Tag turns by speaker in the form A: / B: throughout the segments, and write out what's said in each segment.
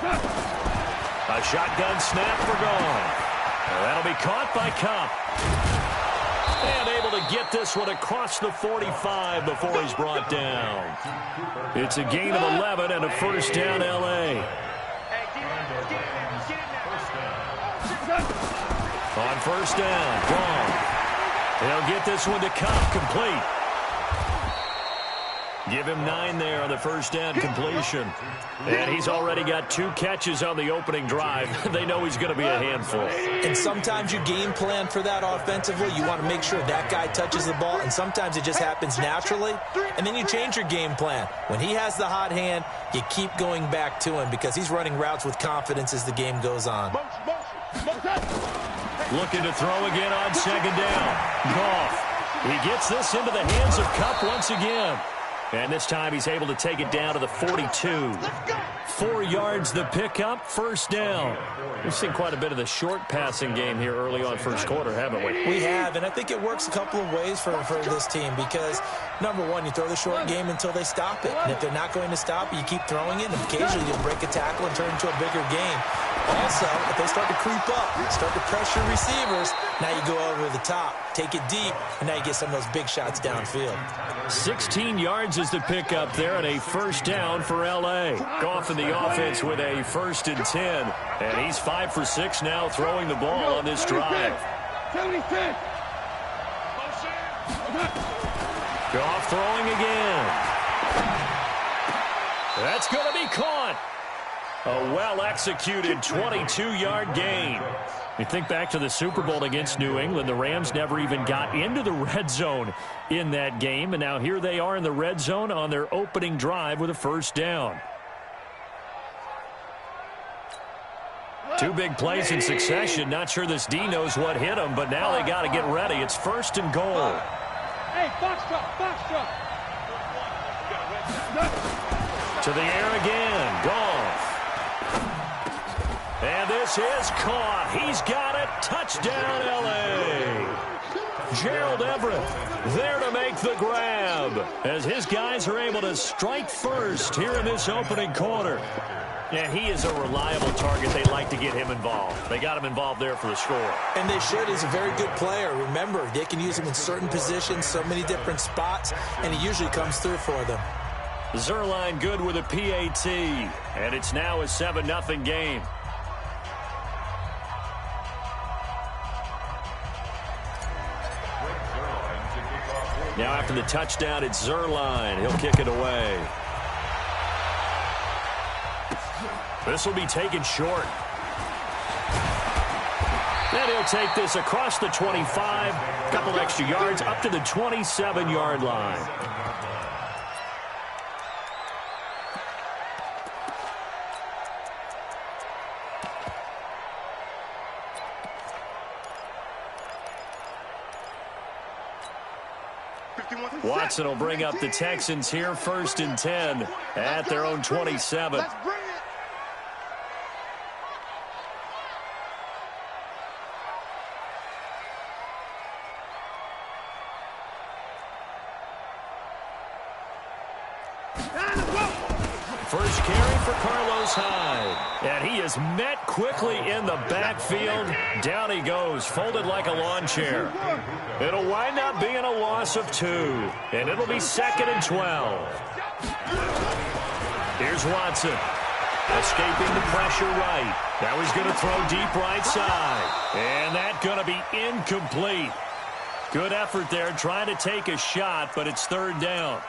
A: A shotgun snap for gone. That'll be caught by Cup. And able to get this one across the 45 before he's brought down. It's a gain of 11 and a first down, L.A. On first down, gone. They'll get this one to Cup, complete. Give him 9 there on the first down completion. And he's already got 2 catches on the opening drive. They know he's going to be a handful.
B: And sometimes you game plan for that offensively. You want to make sure that guy touches the ball, and sometimes it just happens naturally. And then you change your game plan. When he has the hot hand, you keep going back to him because he's running routes with confidence as the game goes on.
A: Looking to throw again on second down. Goff. He gets this into the hands of Cup once again. And this time he's able to take it down to the 42. 4 yards the pickup, first down. We've seen quite a bit of the short passing game here early on first quarter, haven't we?
B: We have, and I think it works a couple of ways for this team because, number one, you throw the short game until they stop it. And if they're not going to stop it, you keep throwing it, and occasionally you'll break a tackle and turn into a bigger game. Also, if they start to creep up, start to pressure receivers, now you go over the top, take it deep, and now you get some of those big shots downfield.
A: 16 yards is the pickup there and a first down for L.A. Goff in the offense with a 1st and 10. And he's 5 for 6 now throwing the ball on this drive. Goff throwing again. That's going to be caught. A well-executed 22-yard gain. You think back to the Super Bowl against New England. The Rams never even got into the red zone in that game. And now here they are in the red zone on their opening drive with a first down. 2 big plays in succession. Not sure this D knows what hit him, but now they got to get ready. It's 1st and goal.
C: Hey, box truck.
A: To the air again. Goff. And this is caught. He's got it. Touchdown, L.A. Gerald Everett there to make the grab as his guys are able to strike first here in this opening quarter. Yeah, he is a reliable target. They like to get him involved. They got him involved there for the score. And
B: they should. He's a very good player. Remember, they can use him in certain positions, so many different spots, and he usually comes through for them.
A: Zerline good with a PAT, and it's now a 7-0 game. Now after the touchdown, it's Zerline. He'll kick it away. This will be taken short. And he'll take this across the 25. A couple extra yards up to the 27-yard line. Watson will bring up the Texans here, 1st and 10 at their own 27. First carry for Carlos Hyde. And he is met quickly in the backfield. Down he goes, folded like a lawn chair. It'll wind up being a loss of 2. And it'll be 2nd and 12. Here's Watson. Escaping the pressure right. Now he's going to throw deep right side. And that's going to be incomplete. Good effort there trying to take a shot, but it's 3rd down.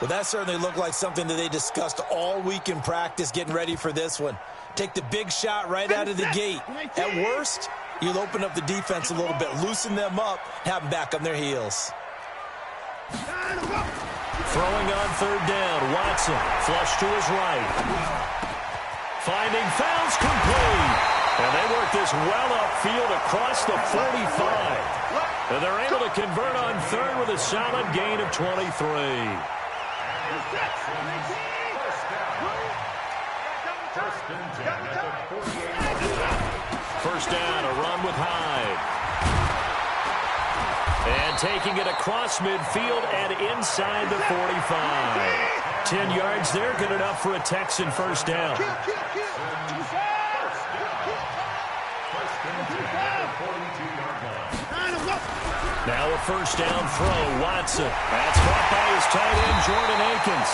B: Well, that certainly looked like something that they discussed all week in practice getting ready for this one. Take the big shot right out of the gate. At worst, you'll open up the defense a little bit, loosen them up, have them back on their heels.
A: Throwing on 3rd down, Watson, flush to his right. Finding fouls complete. And they work this well upfield across the 45. And they're able to convert on 3rd with a solid gain of 23. First down, a run with Hyde. And taking it across midfield and inside the 45. 10 yards there, good enough for a Texan first down. Now a first down throw, Watson. That's caught by his tight end, Jordan Akins.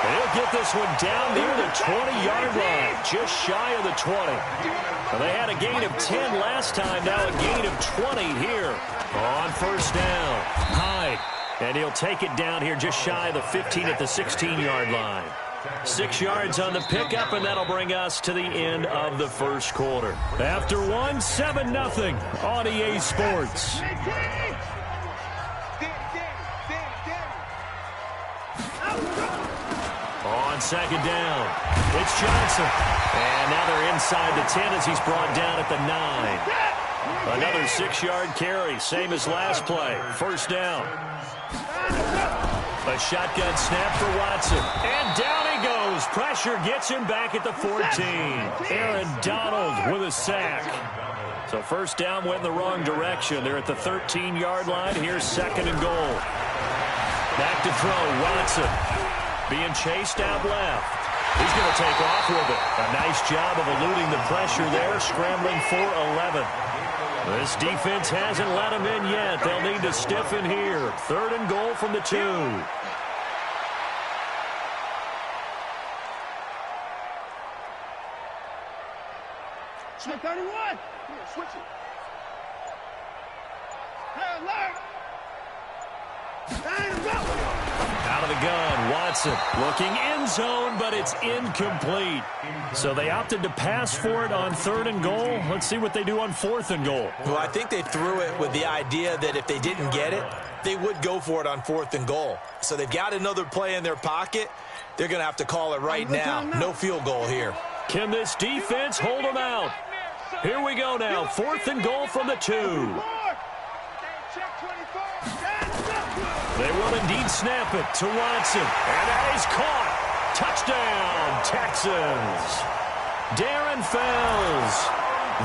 A: And he'll get this one down near the 20-yard line, just shy of the 20. Well, they had a gain of 10 last time, now a gain of 20 here on first down. Hyde, and he'll take it down here just shy of the 15 at the 16-yard line. 6 yards on the pickup, and that'll bring us to the end of the first quarter. After one, 7-0 on EA Sports. On second down, it's Johnson. And now they're inside the 10 as he's brought down at the 9. Another 6-yard carry, same as last play. First down. A shotgun snap for Watson. And down he goes. Pressure gets him back at the 14. Aaron Donald with a sack. So first down went in the wrong direction. They're at the 13-yard line. Here's second and goal. Back to throw, Watson. Being chased out left. He's going to take off with it. A nice job of eluding the pressure there, scrambling for 11. This defense hasn't let him in yet. They'll need to stiffen here. Third and goal from the 2.
C: Switch 31. Yeah, switch it. Hey, alert.
A: Out of the gun, Watson looking end zone, but it's incomplete. So they opted to pass for it on third and goal. Let's see what they do on fourth and goal.
B: Well, I think they threw it with the idea that if they didn't get it, they would go for it on fourth and goal. So they've got another play in their pocket. They're going to have to call it right now. No field goal here.
A: Can this defense hold them out? Here we go now. Fourth and goal from the 2. They will indeed snap it to Watson. And that is caught. Touchdown, Texans. Darren Fells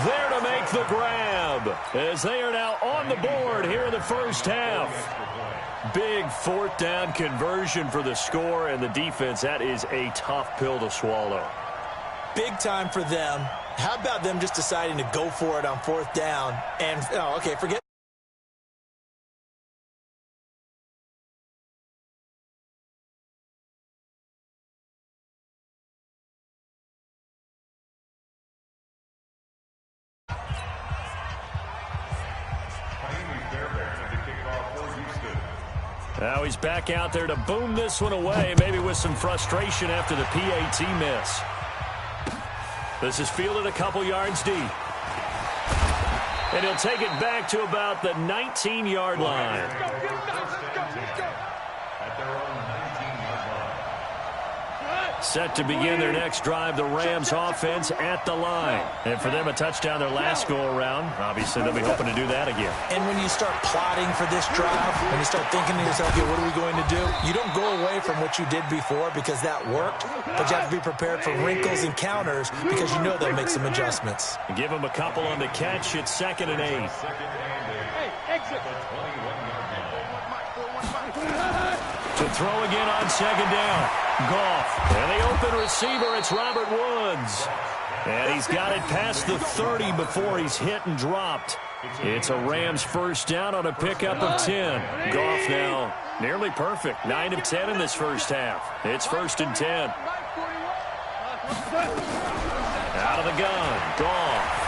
A: there to make the grab as they are now on the board here in the first half. Big fourth down conversion for the score, and the defense, that is a tough pill to swallow.
B: Big time for them. How about them just deciding to go for it on fourth down? And, okay, forget.
A: Now he's back out there to boom this one away, maybe with some frustration after the PAT miss. This is fielded a couple yards deep. And he'll take it back to about the 19-yard line. Set to begin their next drive, the Rams offense at the line. And for them, a touchdown their last go-around. Obviously, they'll be hoping to do that again.
B: And when you start plotting for this drive, when you start thinking to yourself, okay, what are we going to do? You don't go away from what you did before because that worked, but you have to be prepared for wrinkles and counters because you know they'll make some adjustments.
A: Give them a couple on the catch. It's 2nd and 8.
C: Hey, exit.
A: To throw again on second down. Goff. And the open receiver, it's Robert Woods. And he's got it past the 30 before he's hit and dropped. It's a Rams first down on a pickup of 10. Goff now nearly perfect. 9 of 10 in this first half. It's 1st and 10. Out of the gun. Goff.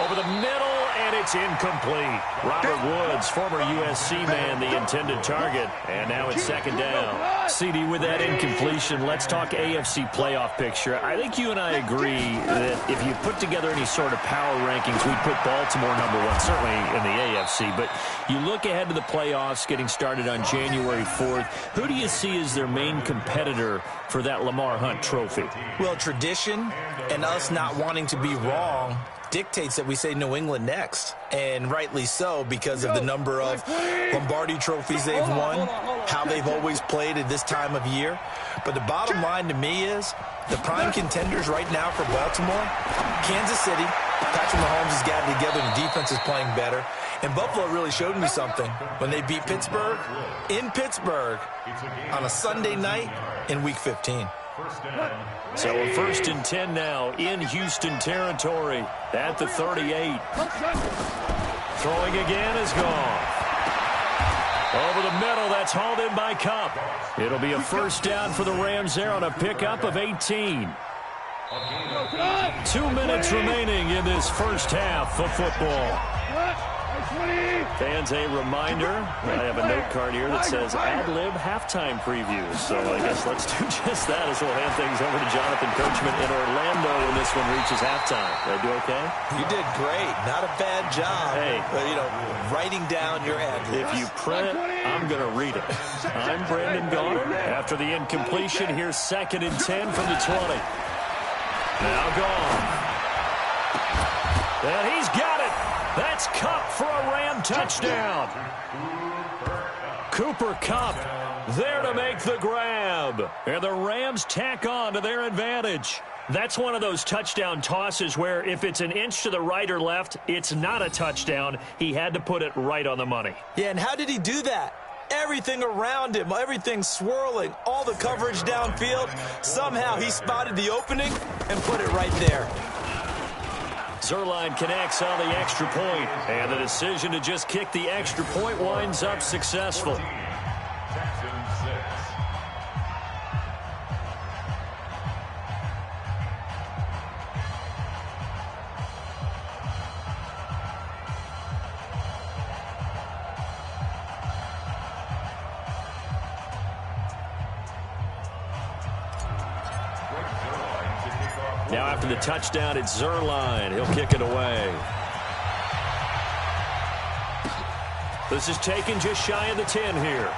A: Over the middle, and it's incomplete. Robert Woods, former USC man, the intended target. And now it's 2nd down. CD, with that incompletion, let's talk AFC playoff picture. I think you and I agree that if you put together any sort of power rankings, we'd put Baltimore #1, certainly in the AFC. But you look ahead to the playoffs getting started on January 4th. Who do you see as their main competitor for that Lamar Hunt trophy?
B: Well, tradition and us not wanting to be wrong dictates that we say New England next, and rightly so because of the number of Lombardi trophies they've won, how they've always played at this time of year. But the bottom line to me is the prime contenders right now for Baltimore, Kansas City. Patrick Mahomes has got it together, the defense is playing better, And Buffalo really showed me something when they beat Pittsburgh in Pittsburgh on a Sunday night in Week 15.
A: So a 1st and 10 now in Houston territory at the 38. Throwing again is gone. Over the middle, that's hauled in by Kupp. It'll be a 1st down for the Rams there on a pickup of 18. 2 minutes remaining in this first half of football. Fans, a reminder, I have a note card here that says ad-lib halftime preview. So I guess let's do just that as we'll hand things over to Jonathan Coachman in Orlando when this one reaches halftime. Did I do okay?
B: You did great. Not a bad job.
A: Hey.
B: But, writing down your ad-libs.
A: If you print, I'm going to read it. I'm Brandon Gaudin. After the incompletion, here's 2nd and 10 from the 20. Now gone. And he's got it. That's Kupp for a Ram touchdown. Cooper Kupp there to make the grab. And the Rams tack on to their advantage. That's one of those touchdown tosses where if it's an inch to the right or left, it's not a touchdown. He had to put it right on the money.
B: Yeah, and how did he do that? Everything around him, everything swirling, all the coverage downfield. Somehow he spotted the opening and put it right there.
A: Zerline connects on the extra point, and the decision to just kick the extra point winds up successful. Now after the touchdown, it's Zerline. He'll kick it away. This is taken just shy of the 10 here.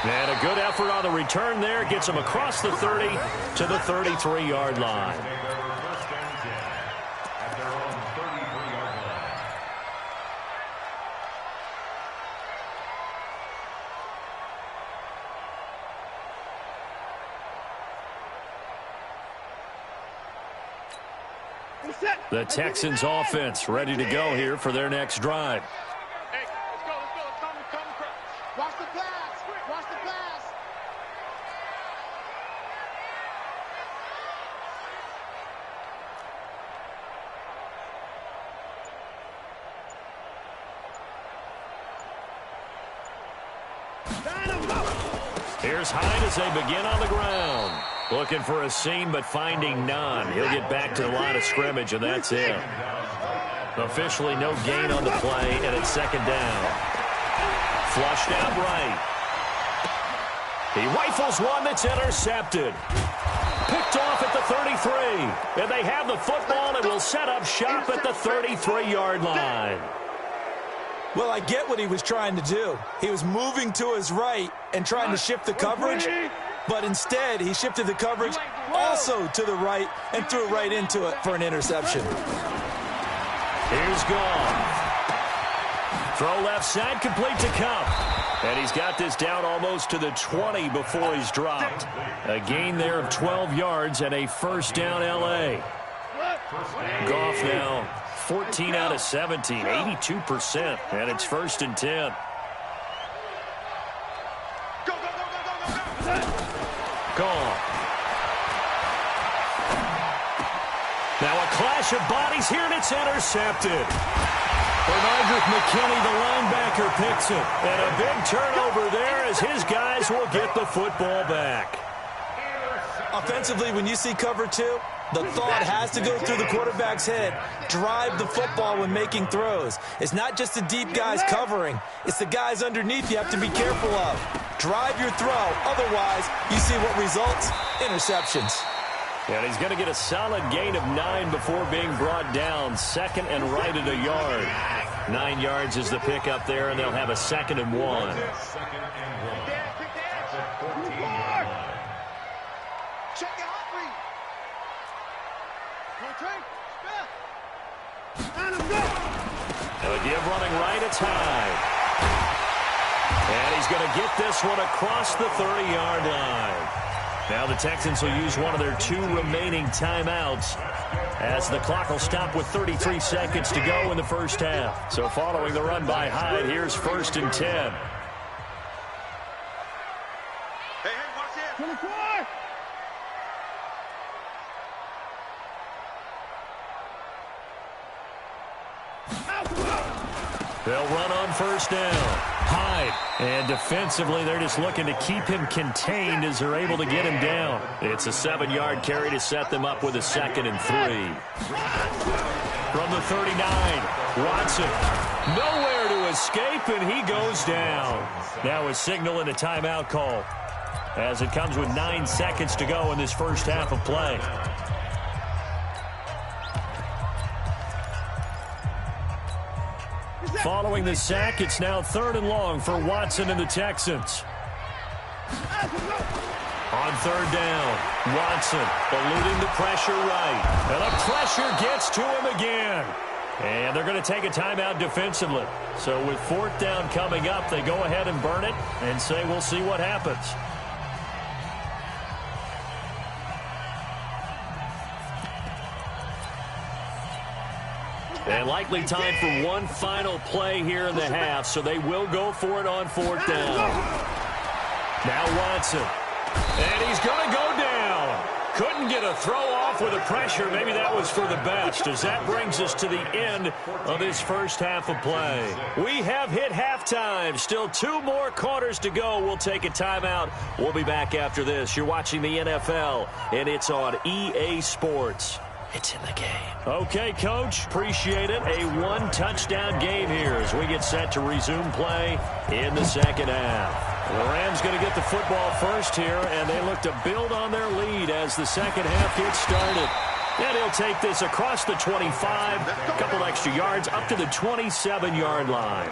A: And a good effort on the return there. Gets him across the 30 to the 33-yard line. The Texans offense ready to go here for their next drive.
C: Hey, let's go. Come across. Watch the pass. Watch the pass.
A: Here's Hyde as they begin on the ground. Looking for a seam, but finding none. He'll get back to the line of scrimmage, and that's it. Officially no gain on the play, and it's 2nd down. Flushed out right. He rifles one that's intercepted. Picked off at the 33. And they have the football and will set up shop at the 33-yard line.
B: Well, I get what he was trying to do. He was moving to his right and trying to shift the coverage, but instead he shifted the coverage also to the right and threw right into it for an interception.
A: Here's gone. Throw left side, complete to Kupp. And he's got this down almost to the 20 before he's dropped. A gain there of 12 yards and a 1st down L.A. Goff now 14 out of 17, 82%, and it's 1st and 10. Gone. Now a clash of bodies here, and it's intercepted. Bernardrick McKinney, the linebacker, picks it. And a big turnover there as his guys will get the football back.
B: Offensively, when you see cover 2, the thought has to go through the quarterback's head. Drive the football when making throws. It's not just the deep guys covering. It's the guys underneath you have to be careful of. Drive your throw. Otherwise, you see what results? Interceptions.
A: And he's going to get a solid gain of 9 before being brought down. 2nd and right at a yard. 9 yards is the pickup there, and they'll have a 2nd and 1. Now a give running right, it's Hyde. And he's going to get this one across the 30-yard line. Now the Texans will use one of their 2 remaining timeouts as the clock will stop with 33 seconds to go in the first half. So following the run by Hyde, here's 1st and 10.
C: Hey, watch it. 24.
A: They'll run on 1st down. Hyde. And defensively, they're just looking to keep him contained as they're able to get him down. It's a 7-yard carry to set them up with a 2nd and 3. From the 39, Watson. Nowhere to escape, and he goes down. Now a signal and a timeout call as it comes with 9 seconds to go in this first half of play. Following the sack, it's now 3rd and long for Watson and the Texans. On 3rd down, Watson eluding the pressure right. And the pressure gets to him again. And they're going to take a timeout defensively. So with 4th down coming up, they go ahead and burn it and say we'll see what happens. And likely time for one final play here in the half, so they will go for it on 4th down. Now Watson. And he's going to go down. Couldn't get a throw off with the pressure. Maybe that was for the best, as that brings us to the end of this first half of play. We have hit halftime. Still 2 more quarters to go. We'll take a timeout. We'll be back after this. You're watching the NFL, and it's on EA Sports. It's in the game. Okay, Coach. Appreciate it. A 1-touchdown game here as we get set to resume play in the second half. The Rams going to get the football first here, and they look to build on their lead as the second half gets started. And he'll take this across the 25, a couple extra yards, up to the 27-yard line.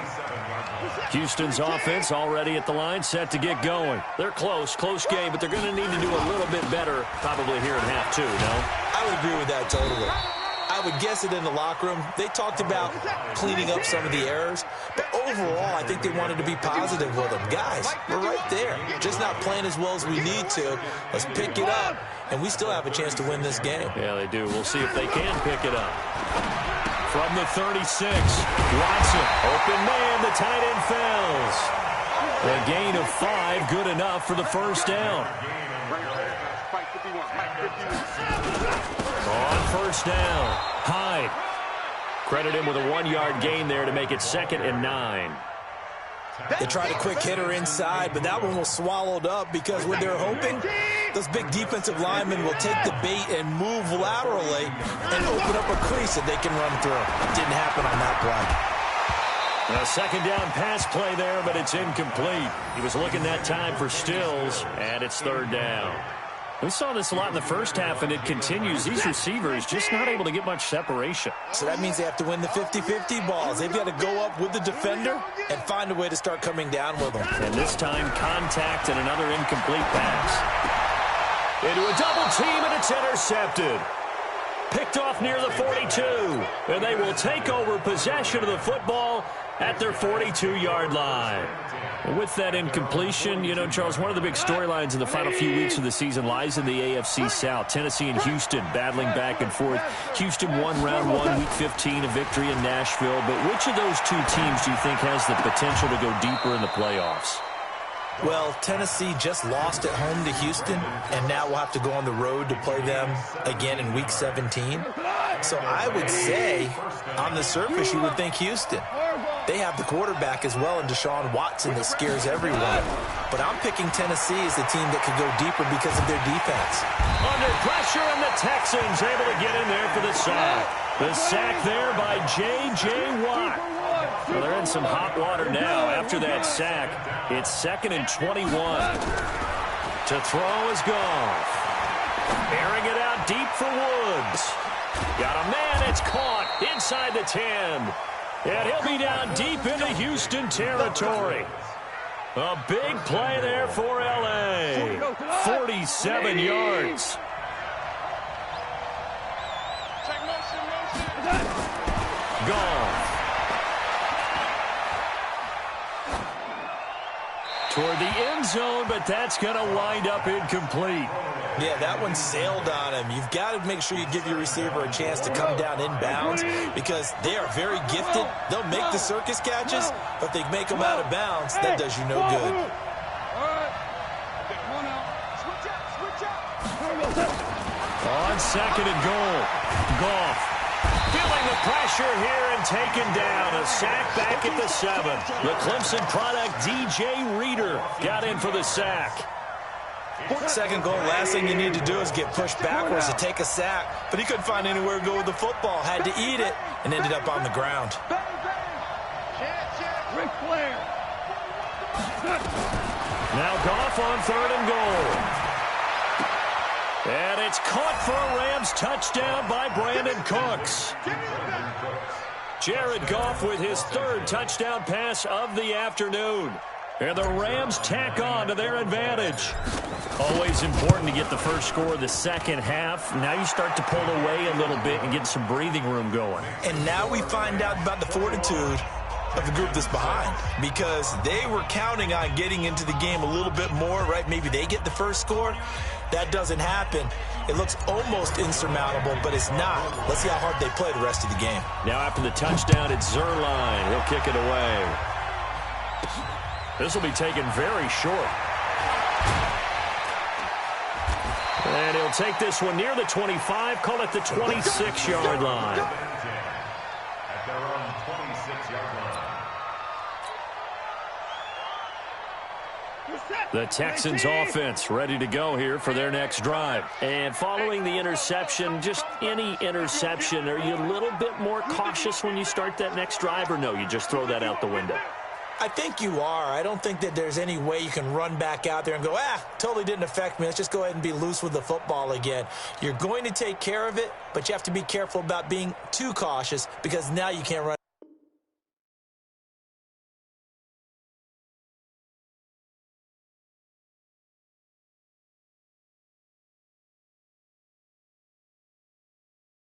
A: Houston's offense already at the line, set to get going. They're close game, but they're going to need to do a little bit better probably here in half 2, no?
B: I would agree with that totally. I would guess it in the locker room. They talked about cleaning up some of the errors, but overall, I think they wanted to be positive with them. Guys, we're right there. Just not playing as well as we need to. Let's pick it up, and we still have a chance to win this game.
A: Yeah, they do. We'll see if they can pick it up. From the 36, Watson, open man, the tight end fails. A gain of 5, good enough for the first down. On 1st down, Hyde. Credit him with a 1-yard gain there to make it 2nd and 9.
B: They tried a quick hitter inside, but that one was swallowed up because what they're hoping, those big defensive linemen will take the bait and move laterally and open up a crease that they can run through. Didn't happen on that play.
A: A 2nd down pass play there, but it's incomplete. He was looking that time for Stills, and it's 3rd down. We saw this a lot in the first half, and it continues. These receivers just not able to get much separation.
B: So that means they have to win the 50-50 balls. They've got to go up with the defender and find a way to start coming down with them.
A: And this time, contact and another incomplete pass. Into a double team, and it's intercepted. Picked off near the 42, and they will take over possession of the football at their 42-yard line. With that incompletion, you know, Charles, one of the big storylines in the final few weeks of the season lies in the AFC South. Tennessee and Houston battling back and forth. Houston won round 1, week 15, a victory in Nashville. But which of those 2 teams do you think has the potential to go deeper in the playoffs?
B: Well, Tennessee just lost at home to Houston, and now we'll have to go on the road to play them again in week 17. So I would say, on the surface, you would think Houston. They have the quarterback as well in Deshaun Watson that scares everyone. But I'm picking Tennessee as the team that could go deeper because of their defense.
A: Under pressure, and the Texans able to get in there for the sack. The sack there by J.J. Watt. Well, they're in some hot water now. After that sack, it's 2nd and 21. To throw is Goff. Airing it out deep for Woods. Got a man, it's caught inside the 10. And he'll be down deep into Houston territory. A big play there for L.A. 47 yards. Goff. toward the end zone, but that's going to wind up incomplete.
B: Yeah, that one sailed on him. You've got to make sure you give your receiver a chance to come down inbounds because they are very gifted. They'll make the circus catches, but if they make them out of bounds, that does you no good.
A: On second and goal, Goff feeling the pressure here and taken down. A sack back at the 7. The Clemson product, DJ Reader, got in for the sack.
B: Second goal, last thing you need to do is get pushed backwards to take a sack. But he couldn't find anywhere to go with the football. Had to eat it and ended up on the ground.
A: Now Goff on third and goal. And it's caught for a Rams touchdown by Brandon Cooks. Jared Goff with his third touchdown pass of the afternoon. And the Rams tack on to their advantage. Always important to get the first score of the second half. Now you start to pull away a little bit and get some breathing room going.
B: And now we find out about the fortitude of the group that's behind because they were counting on getting into the game a little bit more, right? Maybe they get the first score. That doesn't happen. It looks almost insurmountable, but it's not. Let's see how hard they play the rest of the game.
A: Now after the touchdown, it's Zerline. He'll kick it away. This will be taken very short. And he'll take this one near the 25, call it the 26-yard line.
D: At their own 26-yard line.
A: The Texans offense ready to go here for their next drive. And following the interception, just any interception, are you a little bit more cautious when you start that next drive, or no, you just throw that out the window?
B: I think you are. I don't think that there's any way you can run back out there and go, totally didn't affect me. Let's just go ahead and be loose with the football again. You're going to take care of it, but you have to be careful about being too cautious because now you can't run